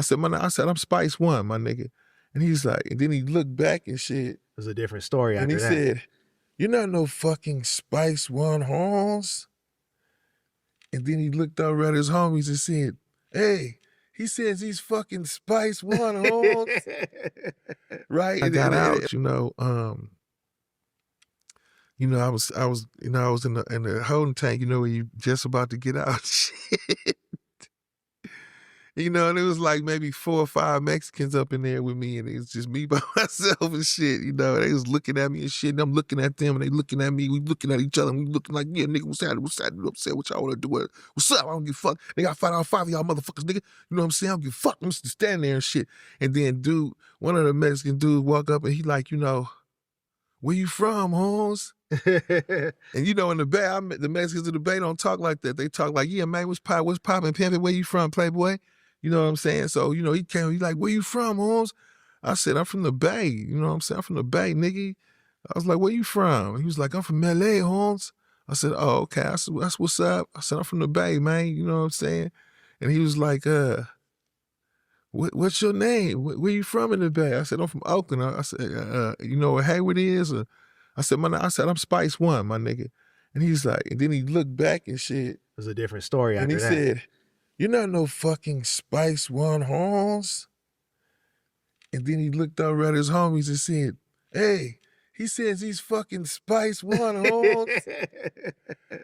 I said, I said, I'm Spice One, my nigga. And he's like, and then he looked back and shit. It was a different story And he after that. said, "You're not no fucking Spice One Holmes." And then he looked over at his homies and said, "Hey, he says he's fucking Spice One Holmes." Right? I got out, I was in the holding tank, where you just about to get out. Shit. And it was like maybe 4 or 5 Mexicans up in there with me, and it was just me by myself and shit, They was looking at me and shit, and I'm looking at them, and they looking at me. We looking at each other, and we looking like, yeah, nigga, what's happening? What's happening? What y'all want to do? What's up? I don't give a fuck. They got 5 out of 5 of y'all motherfuckers, nigga. You know what I'm saying? I don't give a fuck. I'm just standing there and shit. And then one of the Mexican dudes walk up, and he like, "Where you from, Holmes?" And in the Bay, the Mexicans in the Bay don't talk like that. They talk like, "Yeah, man, what's poppin', pimpin'? Where you from, Playboy?" You know what I'm saying? So, he came, he like, "Where you from, Holmes?" I said, "I'm from the Bay." You know what I'm saying? "I'm from the Bay, nigga." I was like, "Where you from?" He was like, "I'm from LA, Holmes." I said, "Oh, okay." I said, "That's what's up." I said, "I'm from the Bay, man." You know what I'm saying? And he was like, what's your name? Where you from in the Bay?" I said, "I'm from Oakland." I said, "You know where Hayward is?" I said, "I'm Spice One, my nigga." And he's like, and then he looked back and shit. It was a different story after that. And he said, "You're not no fucking Spice One Holmes." And then he looked over at his homies and said, "Hey, he says he's fucking Spice One Holmes."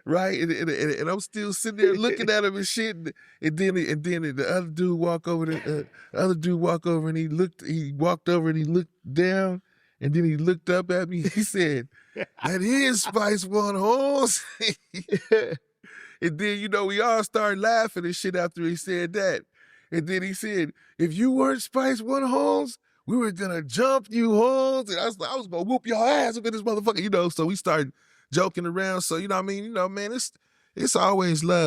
Right? And I'm still sitting there looking at him and shit. And then the other dude walk over and he walked over and he looked down. And then he looked up at me. He said, "That is Spice One Holmes." And then, we all started laughing and shit after he said that. And then he said, "If you weren't Spice One Holmes, we were gonna jump you, Holmes." And I was gonna whoop your ass up in this motherfucker, So we started joking around. So, man, it's always love.